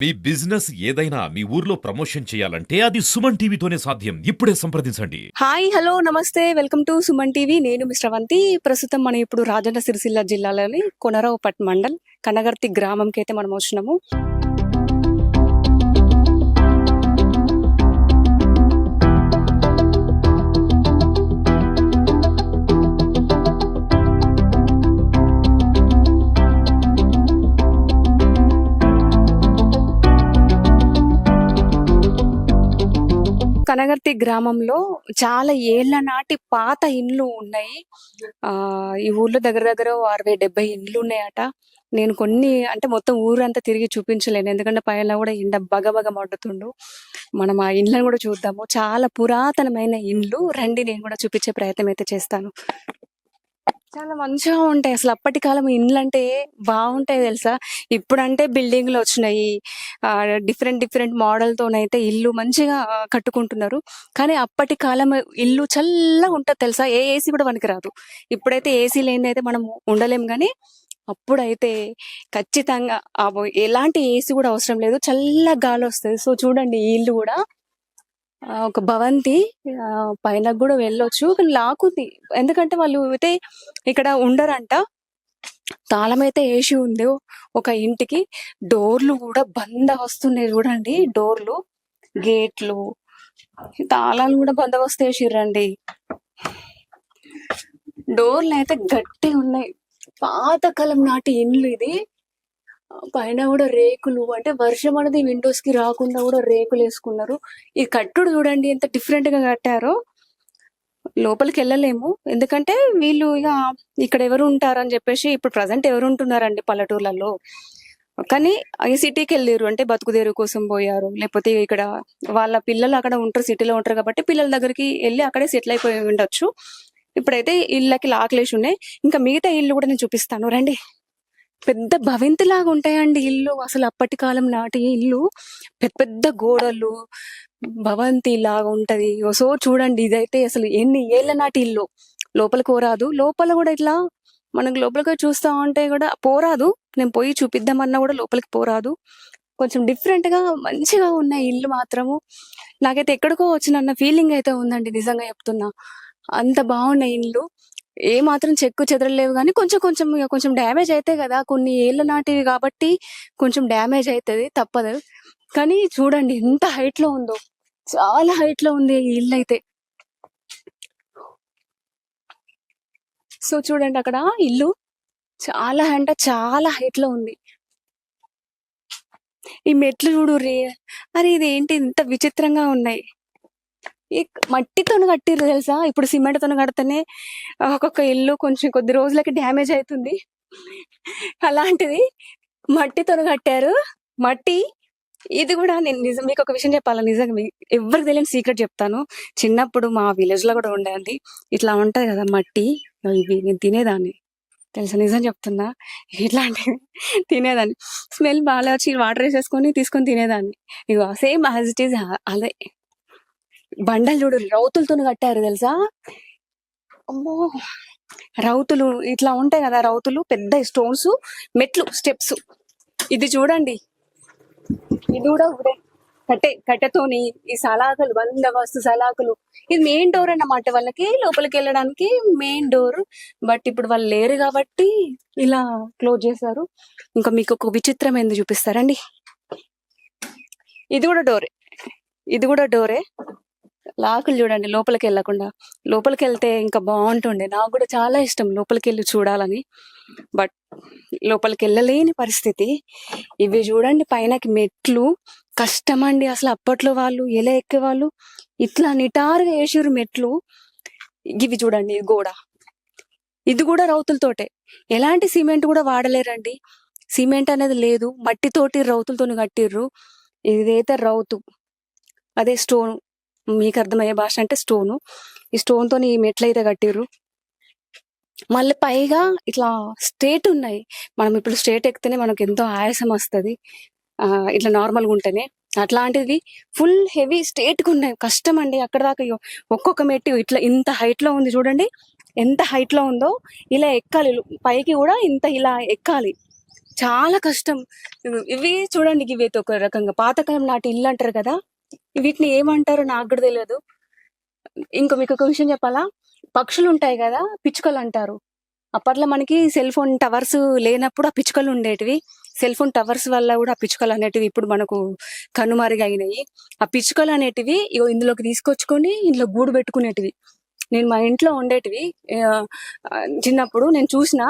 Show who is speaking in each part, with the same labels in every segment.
Speaker 1: మీ business ఏదైనా మీ ఊర్లో promotion చేయాలంటే అది సుమన్ టీవీతోనే సాధ్యం. ఇప్పుడే సంప్రదించండి.
Speaker 2: హాయ్ హలో నమస్తే వెల్కమ్ టు సుమన్ టీవీ. నేను మిస్టర్ వంతి. ప్రస్తుతం మనం ఇప్పుడు రాజన్న సిరిసిల్ల జిల్లాలోని కొనరావుపట్ మండల్ కనగర్తి గ్రామంకి అయితే మనం వచ్చినాము. కనగర్తి గ్రామంలో చాలా ఏళ్ల నాటి పాత ఇండ్లు ఉన్నాయి. ఈ ఊర్లో దగ్గర దగ్గర 60-70 ఇండ్లు ఉన్నాయట. నేను కొన్ని అంటే మొత్తం ఊరంతా తిరిగి చూపించలేను, ఎందుకంటే పైన కూడా ఎండ బగబగ మండుతుండు. మనం ఆ ఇండ్లను కూడా చూద్దాము. చాలా పురాతనమైన ఇండ్లు. రండి, నేను కూడా చూపించే ప్రయత్నం అయితే చేస్తాను. చాలా మంచిగా ఉంటాయి. అసలు అప్పటి కాలం ఇండ్లు అంటే బాగుంటాయి తెలుసా. ఇప్పుడంటే బిల్డింగ్లు వచ్చినాయి, డిఫరెంట్ డిఫరెంట్ మోడల్తోనైతే ఇల్లు మంచిగా కట్టుకుంటున్నారు. కానీ అప్పటి కాలం ఇల్లు చల్లగా ఉంటుంది తెలుసా. ఏ ఏసీ కూడా పనికిరాదు. ఇప్పుడైతే ఏసీ లేని అయితే మనం ఉండలేం, కానీ అప్పుడైతే ఖచ్చితంగా ఎలాంటి ఏసీ కూడా అవసరం లేదు, చల్ల గాలి వస్తుంది. సో చూడండి, ఈ ఇల్లు కూడా ఒక భవంతి. పైన కూడా వెళ్ళొచ్చు, కానీ లాకుంది. ఎందుకంటే వాళ్ళు అయితే ఇక్కడ ఉండరంట. తాళం అయితే వేసి ఉంది ఒక ఇంటికి. డోర్లు కూడా బంద వస్తున్నాయి చూడండి. డోర్లు, గేట్లు, తాళాలు కూడా బందోబస్తు వేసిర్రండి. డోర్లు అయితే గట్టి ఉన్నాయి. పాతకాలం నాటి ఇండ్లు ఇది. పైన కూడా రేకులు, అంటే వర్షం అనేది విండోస్ కి రాకుండా కూడా రేకులు వేసుకున్నారు. ఈ కట్టుడు చూడండి ఎంత డిఫరెంట్ గా కట్టారో. లోపలికి వెళ్ళలేము, ఎందుకంటే వీళ్ళు ఇక ఇక్కడ ఎవరు ఉంటారని చెప్పేసి. ఇప్పుడు ప్రజెంట్ ఎవరు ఉంటున్నారండి పల్లెటూర్లలో, కానీ ఈ సిటీకి వెళ్ళారు అంటే బతుకుదేరు కోసం పోయారు, లేకపోతే ఇక్కడ వాళ్ళ పిల్లలు అక్కడ ఉంటారు, సిటీలో ఉంటారు కాబట్టి పిల్లల దగ్గరికి వెళ్ళి అక్కడే సెటిల్ అయిపోయి ఉండొచ్చు. ఇప్పుడైతే ఇళ్ళకి లాక్లేసి ఉన్నాయి. ఇంకా మిగతా ఇల్లు కూడా నేను చూపిస్తాను రండి. పెద్ద భవంతి లాగా ఉంటాయండి ఇల్లు. అసలు అప్పటి కాలం నాటి ఇల్లు, పెద్ద పెద్ద గోడలు, భవంతి లాగా ఉంటది. సో చూడండి, ఇదైతే అసలు ఎన్ని ఏళ్ల నాటి ఇల్లు. లోపలికి పోరాదు. లోపల కూడా ఇట్లా మనకు లోపలికి చూస్తా ఉంటే కూడా పోరాదు. నేను పోయి చూపిద్దామన్నా కూడా లోపలికి పోరాదు. కొంచెం డిఫరెంట్ గా మంచిగా ఉన్నాయి ఇల్లు మాత్రము. నాకైతే ఎక్కడికో వచ్చిన ఫీలింగ్ అయితే ఉందండి, నిజంగా చెప్తున్నా. అంత బాగున్నాయి ఇల్లు. ఏ మాత్రం చెక్కు చెదరలేవు, కానీ కొంచెం కొంచెం కొంచెం డ్యామేజ్ అయితే కదా, కొన్ని ఏళ్ళ నాటివి కాబట్టి కొంచెం డ్యామేజ్ అవుతుంది, తప్పదు. కానీ చూడండి ఎంత హైట్ లో ఉందో, చాలా హైట్ లో ఉంది ఈ ఇల్లు అయితే. సో చూడండి, అక్కడ ఇల్లు చాలా అంటే చాలా హైట్ లో ఉంది. ఈ మెట్లు చూడు రే. అరే ఇదేంటి ఇంత విచిత్రంగా ఉన్నాయి. ఈ మట్టితో కట్టిర్రు తెలుసా. ఇప్పుడు సిమెంట్ తో కడితేనే ఒక్కొక్క ఇల్లు కొంచెం కొద్ది రోజులకి డ్యామేజ్ అవుతుంది, అలాంటిది మట్టితో కట్టారు. మట్టి ఇది కూడా నేను మీకు ఒక విషయం చెప్పాలి, నిజంగా ఎవరికి తెలియని సీక్రెట్ చెప్తాను. చిన్నప్పుడు మా విలేజ్ లో కూడా ఉండేది ఇట్లా ఉంటది కదా మట్టి. ఇవి నేను తినేదాన్ని తెలుసా, నిజం చెప్తున్నా. ఇట్లాంటివి తినేదాన్ని. స్మెల్ బాగా వచ్చి వాటర్ వేసేసుకొని తీసుకొని తినేదాన్ని. ఇక సేమ్ యాజ్ ఇట్ ఈజ్ అదే. బండలు చూడు, రౌతులతో కట్టారు తెలుసా. అమ్మో, రౌతులు ఇట్లా ఉంటాయి కదా, రౌతులు పెద్ద స్టోన్స్, మెట్లు, స్టెప్స్. ఇది చూడండి, ఇది కూడా కట్టెతోని ఈ సలాకులు, బందోబస్తు సలాకులు. ఇది మెయిన్ డోర్ అన్నమాట, వాళ్ళకి లోపలికి వెళ్ళడానికి మెయిన్ డోర్. బట్ ఇప్పుడు వాళ్ళు లేరు కాబట్టి ఇలా క్లోజ్ చేశారు. ఇంకా మీకు ఒక విచిత్రం ఏంది చూపిస్తారండి. ఇది కూడా డోరే, ఇది కూడా డోరే. లాకులు చూడండి, లోపలికి వెళ్ళకుండా. లోపలికి వెళ్తే ఇంకా బాగుంటుండే. నాకు కూడా చాలా ఇష్టం లోపలికి వెళ్ళి చూడాలని, బట్ లోపలికి వెళ్ళలేని పరిస్థితి. ఇవి చూడండి, పైనకి మెట్లు కష్టం అండి. అసలు అప్పట్లో వాళ్ళు ఎలా ఎక్కేవాళ్ళు, ఇట్లా నిటారుగా వేసారు మెట్లు. ఇవి చూడండి, ఇది గోడ, ఇది కూడా రౌతులతోటే. ఎలాంటి సిమెంట్ కూడా వాడలేరండి, సిమెంట్ అనేది లేదు. మట్టితోటి రౌతులతోని కట్టిర్రు. ఇదైతే రౌతు, అదే స్టోన్. మీకు అర్థమయ్యే భాష అంటే స్టోను. ఈ స్టోన్ తోని ఈ మెట్లు అయితే కట్టిర్రు. మళ్ళీ పైగా ఇట్లా స్ట్రేట్ ఉన్నాయి. మనం ఇప్పుడు స్ట్రేట్ ఎక్కితేనే మనకు ఎంతో ఆయాసం వస్తుంది, ఇట్లా నార్మల్గా ఉంటేనే. అట్లాంటిది ఫుల్ హెవీ స్ట్రేట్ గా ఉన్నాయి. కష్టం అండి అక్కడ దాకా. ఒక్కొక్క మెట్టు ఇట్లా ఇంత హైట్ లో ఉంది చూడండి, ఎంత హైట్ లో ఉందో. ఇలా ఎక్కాలి పైకి కూడా, ఇంత ఇలా ఎక్కాలి. చాలా కష్టం. ఇవి చూడండి, ఇవి అయితే ఒక రకంగా పాతకాలం నాటి ఇల్లు అంటారు కదా, వీటిని ఏమంటారో నాకు కూడా తెలియదు. మీకు ఒక విషయం చెప్పాలా, పక్షులు ఉంటాయి కదా, పిచ్చుకలు అంటారు. అప్పట్లో మనకి సెల్ ఫోన్ టవర్స్ లేనప్పుడు ఆ పిచ్చుకలు ఉండేటివి. సెల్ ఫోన్ టవర్స్ వల్ల కూడా ఆ పిచ్చుకలు అనేటివి ఇప్పుడు మనకు కనుమరుగైనాయి. ఆ పిచ్చుకలు అనేటివి ఇగో ఇందులోకి తీసుకొచ్చుకొని ఇందులో గూడు పెట్టుకునేటివి. నేను మా ఇంట్లో ఉండేటివి ఆ, చిన్నప్పుడు నేను చూసిన,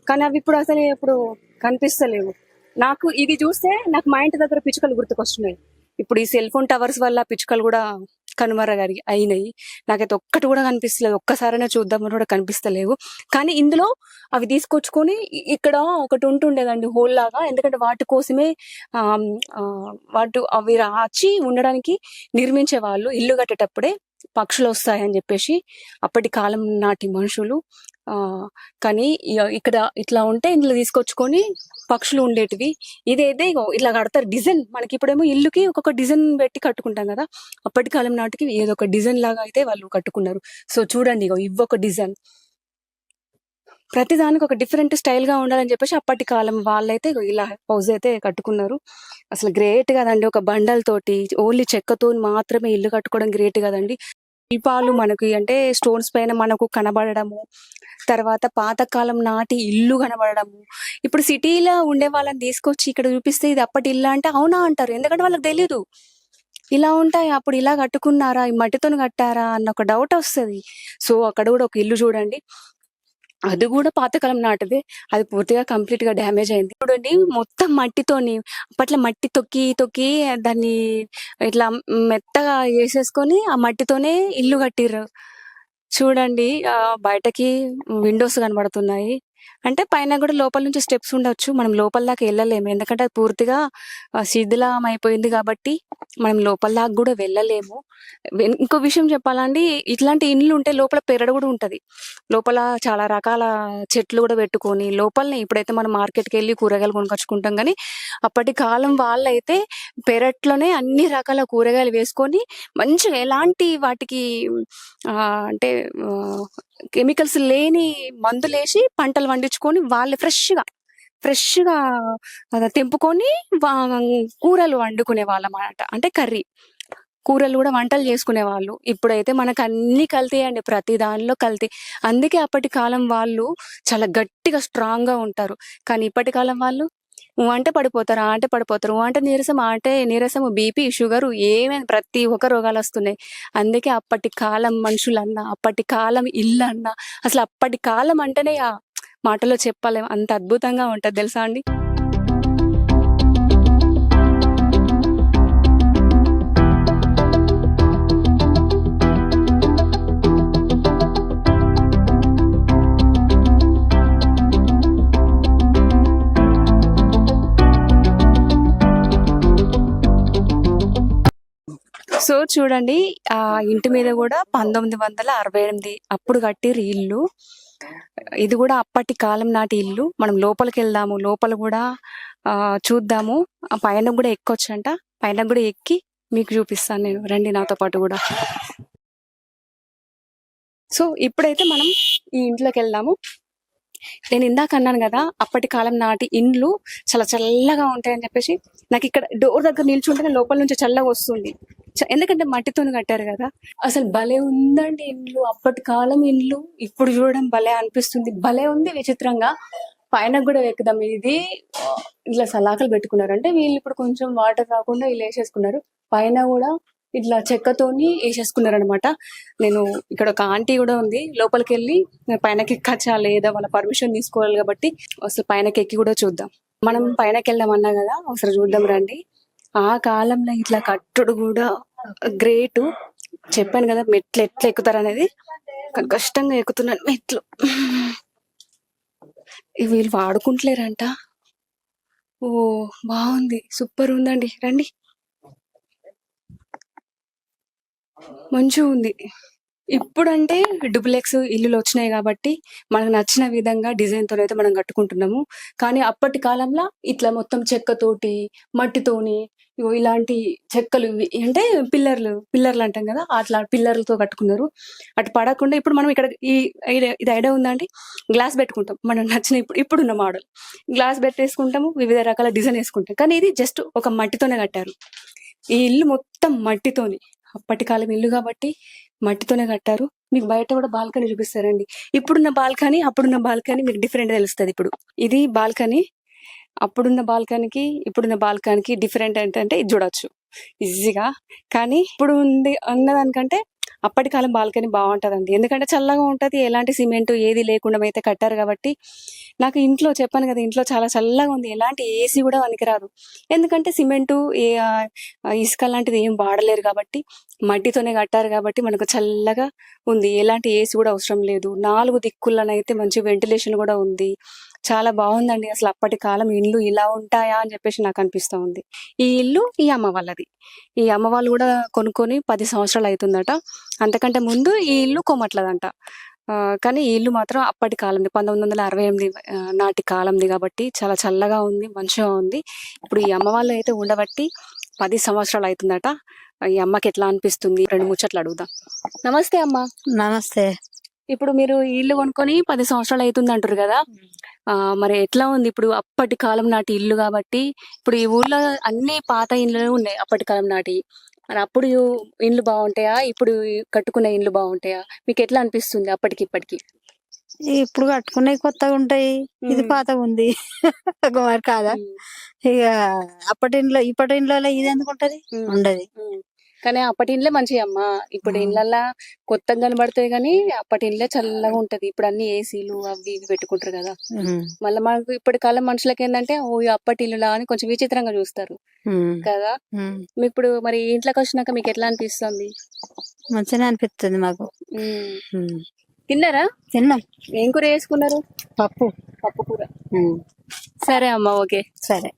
Speaker 2: కానీ అవి ఇప్పుడు అసలు ఇప్పుడు కనిపిస్తలేవు. నాకు ఇది చూస్తే నాకు మా ఇంటి దగ్గర పిచ్చుకలు గుర్తుకొస్తున్నాయి. ఇప్పుడు ఈ సెల్ ఫోన్ టవర్స్ వల్ల పిచ్చుకలు కూడా కనుమరుగరి అయినాయి. నాకైతే ఒక్కటి కూడా కనిపిస్తలేదు. ఒక్కసారైనా చూద్దామని కూడా కనిపిస్తలేవు. కానీ ఇందులో అవి తీసుకొచ్చుకొని ఇక్కడ ఒకటి ఉంటుండేదండి హోల్ లాగా. ఎందుకంటే వాటి కోసమే ఆమ్, ఆ, అవి రాచి ఉండడానికి నిర్మించే వాళ్ళు ఇల్లు కట్టేటప్పుడే, పక్షులు వస్తాయని చెప్పేసి అప్పటి కాలం నాటి మనుషులు. ఆ కానీ ఇక్కడ ఇట్లా ఉంటే ఇందులో తీసుకొచ్చుకొని పక్షులు ఉండేటివి. ఇదైతే ఇగో ఇట్లా కడతారు డిజైన్. మనకి ఇప్పుడేమో ఇల్లుకి ఒక్కొక్క డిజైన్ పెట్టి కట్టుకుంటాం కదా, అప్పటి కాలం నాటికి ఏదో ఒక డిజైన్ లాగా అయితే వాళ్ళు కట్టుకున్నారు. సో చూడండి, ఇగో ఇవ్వొక డిజైన్. ప్రతి దానికి ఒక డిఫరెంట్ స్టైల్ గా ఉండాలని చెప్పేసి అప్పటి కాలం వాళ్ళైతే ఇగో ఇలా హౌస్ అయితే కట్టుకున్నారు. అసలు గ్రేట్ కదండి, ఒక బండలతోటి ఓన్లీ చెక్కతో మాత్రమే ఇల్లు కట్టుకోవడం గ్రేట్ కదండి. శిల్పాలు మనకి అంటే స్టోన్స్ పైన మనకు కనబడడము, తర్వాత పాతకాలం నాటి ఇల్లు కనబడడము. ఇప్పుడు సిటీలో ఉండే వాళ్ళని తీసుకొచ్చి ఇక్కడ చూపిస్తే ఇది అప్పటి ఇల్లు అంటే అవునా అంటారు, ఎందుకంటే వాళ్ళకి తెలియదు ఇలా ఉంటాయి, అప్పుడు ఇలా కట్టుకున్నారా, ఈ మట్టితో కట్టారా అన్న ఒక డౌట్ వస్తుంది. సో అక్కడ కూడా ఒక ఇల్లు చూడండి, అది కూడా పాతకాలం నాటిదే. అది పూర్తిగా కంప్లీట్ గా డ్యామేజ్ అయింది. చూడండి మొత్తం మట్టితోని, అప్పట్లో మట్టి తొక్కి తొక్కి దాన్ని ఇట్లా మెత్తగా వేసేసుకొని ఆ మట్టితోనే ఇల్లు కట్టిర్రు. చూడండి బయటకి విండోస్ కనబడుతున్నాయి. అంటే పైన కూడా లోపల నుంచి స్టెప్స్ ఉండొచ్చు. మనం లోపల దాకా వెళ్ళలేము, ఎందుకంటే అది పూర్తిగా శిథిలం అయిపోయింది కాబట్టి మనం లోపల దాకా కూడా వెళ్ళలేము. ఇంకో విషయం చెప్పాలండి, ఇట్లాంటి ఇండ్లు ఉంటే లోపల పెరడు కూడా ఉంటది. లోపల చాలా రకాల చెట్లు కూడా పెట్టుకొని లోపలనే, ఇప్పుడైతే మనం మార్కెట్కి వెళ్ళి కూరగాయలు కొనుకొచ్చుకుంటాం, కానీ అప్పటి కాలం వాళ్ళైతే పెరట్లోనే అన్ని రకాల కూరగాయలు వేసుకొని మంచిగా ఎలాంటి వాటికి అంటే కెమికల్స్ లేని మందులేసి పంటలు పండించుకొని వాళ్ళు ఫ్రెష్గా తెంపుకొని కూరలు వండుకునే వాళ్ళం అన్నమాట. అంటే కర్రీ కూరలు కూడా వంటలు చేసుకునే వాళ్ళు. ఇప్పుడైతే మనకు అన్ని కల్తీ అండి, ప్రతి దానిలో కల్తీ. అందుకే అప్పటి కాలం వాళ్ళు చాలా గట్టిగా స్ట్రాంగ్ గా ఉంటారు. కానీ ఇప్పటి కాలం వాళ్ళు అంటే పడిపోతారు, అంటే పడిపోతారు, అంటే నీరసం, అంటే నీరసం, బీపీ, షుగర్, ఏమైనా ప్రతి ఒక్క రోగాలు వస్తున్నాయి. అందుకే అప్పటి కాలం మనుషులన్నా, అప్పటి కాలం ఇల్లు అన్నా, అసలు అప్పటి కాలం అంటేనే ఆ మాటలో చెప్పలేం, అంత అద్భుతంగా ఉంటది తెలుసా అండి. సో చూడండి, ఆ ఇంటి మీద కూడా 1968 అప్పుడు కట్టిర్రు ఇల్లు. ఇది కూడా అప్పటి కాలం నాటి ఇల్లు. మనం లోపలికి వెళ్దాము, లోపల కూడా చూద్దాము. ఆ పైన కూడా ఎక్కొచ్చంట, పైన కూడా ఎక్కి మీకు చూపిస్తాను నేను, రండి నాతో పాటు కూడా. సో ఇప్పుడైతే మనం ఈ ఇంట్లోకి వెళ్దాము. నేను ఇందాక అన్నాను కదా, అప్పటి కాలం నాటి ఇండ్లు చాలా చల్లగా ఉంటాయని చెప్పేసి. నాకు ఇక్కడ డోర్ దగ్గర నిల్చుంటే లోపల నుంచి చల్లగా వస్తుంది, ఎందుకంటే మట్టితో కట్టారు కదా. అసలు భలే ఉందండి ఇండ్లు, అప్పటి కాలం ఇండ్లు ఇప్పుడు చూడడం భలే అనిపిస్తుంది. భలే ఉంది విచిత్రంగా. పైన కూడా ఎక్కుదాం. ఇది ఇట్లా సలాకలు పెట్టుకున్నారు, అంటే వీళ్ళు ఇప్పుడు కొంచెం వాటర్ రాకుండా వీళ్ళు వేసేసుకున్నారు. పైన కూడా ఇట్లా చెక్కతోని వేసేసుకున్నారు అనమాట. నేను ఇక్కడ ఒక ఆంటీ కూడా ఉంది, లోపలికి వెళ్ళి పైనకి ఎక్కచ్చా లేదా వాళ్ళ పర్మిషన్ తీసుకోవాలి కాబట్టి అసలు పైనకి ఎక్కి కూడా చూద్దాం. మనం పైనకి వెళ్దాం అన్నా కదా, ఒకసారి చూద్దాం రండి. ఆ కాలంలో ఇట్లా కట్టుడు కూడా గ్రేట్. చెప్పాను కదా మెట్లు ఎట్లా ఎక్కుతారు అనేది, కష్టంగా ఎక్కుతున్నాను మెట్లు. వీళ్ళు వాడుకుంటలేరంట. ఓ బాగుంది, సూపర్ ఉందండి, రండి. మంచిగా ఉంది. ఇప్పుడంటే డూప్లెక్స్ ఇల్లులు వచ్చినాయి కాబట్టి మనకు నచ్చిన విధంగా డిజైన్ తో అయితే మనం కట్టుకుంటున్నాము. కానీ అప్పటి కాలంలో ఇట్లా మొత్తం చెక్కతోటి, మట్టితోని ఇగో ఇలాంటి చెక్కలు ఇవి అంటే పిల్లర్లు అంటాం కదా, అట్లా పిల్లర్లతో కట్టుకున్నారు. అటు పడకుండా ఇప్పుడు మనం ఇక్కడ ఇది ఐడియా ఉందండి, గ్లాస్ పెట్టుకుంటాం మనం నచ్చిన ఇప్పుడున్న మోడల్ గ్లాస్ పెట్టేసుకుంటాము, వివిధ రకాల డిజైన్ వేసుకుంటాం. కానీ ఇది జస్ట్ ఒక మట్టితోనే కట్టారు. ఈ ఇల్లు మొత్తం మట్టితోని, అప్పటి కాలం ఇల్లు కాబట్టి మట్టితోనే కట్టారు. మీకు బయట కూడా బాల్కనీ చూపిస్తారండి. ఇప్పుడున్న బాల్కనీ అప్పుడున్న బాల్కనీ మీకు డిఫరెంట్ తెలుస్తుంది. ఇప్పుడు ఇది బాల్కనీ, అప్పుడున్న బాల్కనీకి ఇప్పుడున్న బాల్కనీకి డిఫరెంట్ ఏంటంటే ఇది చూడొచ్చు ఈజీగా. కానీ ఇప్పుడు ఉన్నదానికంటే అప్పటి కాలం బాల్కనీ బాగుంటదండి, ఎందుకంటే చల్లగా ఉంటది, ఎలాంటి సిమెంట్ ఏది లేకుండా అయితే కట్టారు కాబట్టి. నాకు ఇంట్లో చెప్పాను కదా, ఇంట్లో చాలా చల్లగా ఉంది, ఎలాంటి ఏసీ కూడా పనికిరాదు, ఎందుకంటే సిమెంటు ఇసుక లాంటిది ఏం వాడలేరు కాబట్టి, మట్టితోనే కట్టారు కాబట్టి మనకు చల్లగా ఉంది, ఎలాంటి ఏసీ కూడా అవసరం లేదు. 4 దిక్కులనైతే మంచి వెంటిలేషన్ కూడా ఉంది. చాలా బాగుందండి. అసలు అప్పటి కాలం ఇల్లు ఇలా ఉంటాయా అని చెప్పేసి నాకు అనిపిస్తూ ఉంది. ఈ ఇల్లు ఈ అమ్మ వాళ్ళది. ఈ అమ్మ వాళ్ళు కూడా కొనుక్కొని 10 సంవత్సరాలు అవుతుందట. అంతకంటే ముందు ఈ ఇల్లు కొమట్లదంట. కానీ ఈ ఇల్లు మాత్రం అప్పటి కాలంది, 1968 నాటి కాలంది కాబట్టి చాలా చల్లగా ఉంది, మంచిగా ఉంది. ఇప్పుడు ఈ అమ్మ వాళ్ళు అయితే ఉండబట్టి 10 సంవత్సరాలు అవుతుందట. ఈ అమ్మకి ఎట్లా అనిపిస్తుంది, 2 ముచ్చట్లు అడుగుదాం. నమస్తే అమ్మ.
Speaker 3: నమస్తే.
Speaker 2: ఇప్పుడు మీరు ఈ ఇల్లు కొనుక్కొని 10 సంవత్సరాలు అవుతుంది అంటారు కదా, మరి ఎట్లా ఉంది ఇప్పుడు? అప్పటి కాలం నాటి ఇల్లు కాబట్టి ఇప్పుడు ఈ ఊర్లో అన్ని పాత ఇళ్ళు ఉన్నాయి అప్పటి కాలం నాటి. మరి అప్పుడు ఇండ్లు బాగుంటాయా, ఇప్పుడు కట్టుకున్న ఇండ్లు బాగుంటాయా? మీకు ఎట్లా అనిపిస్తుంది అప్పటికి ఇప్పటికి?
Speaker 3: ఇప్పుడు కట్టుకునేవి కొత్తగా ఉంటాయి, ఇది పాతగా ఉంది. మరి కాదా? ఇక అప్పటి ఇంట్లో ఇప్పటి ఇంట్లో ఇది ఎందుకు ఉంటది, ఉండదు.
Speaker 2: కానీ అప్పటి ఇండ్లే మంచిగా అమ్మా. ఇప్పుడు ఇళ్ళల్లా కొత్తగా కనబడతాయి కానీ అప్పటి ఇండ్లే చల్లగా ఉంటది. ఇప్పుడు అన్ని ఏసీలు అవి ఇవి పెట్టుకుంటారు కదా. మళ్ళీ మనకు ఇప్పటి కాలం మనుషులకి ఏంటంటే ఓ అప్పటి ఇల్లులా అని కొంచెం విచిత్రంగా చూస్తారు కదా. ఇప్పుడు మరి ఇంట్లోకి వచ్చినాక మీకు ఎట్లా అనిపిస్తుంది?
Speaker 3: మంచిగా అనిపిస్తుంది మాకు.
Speaker 2: తిన్నారా?
Speaker 3: తిన్నాం.
Speaker 2: ఏం కూర వేసుకున్నారు?
Speaker 3: పప్పు
Speaker 2: కూర. సరే అమ్మా, ఓకే.
Speaker 3: సరే.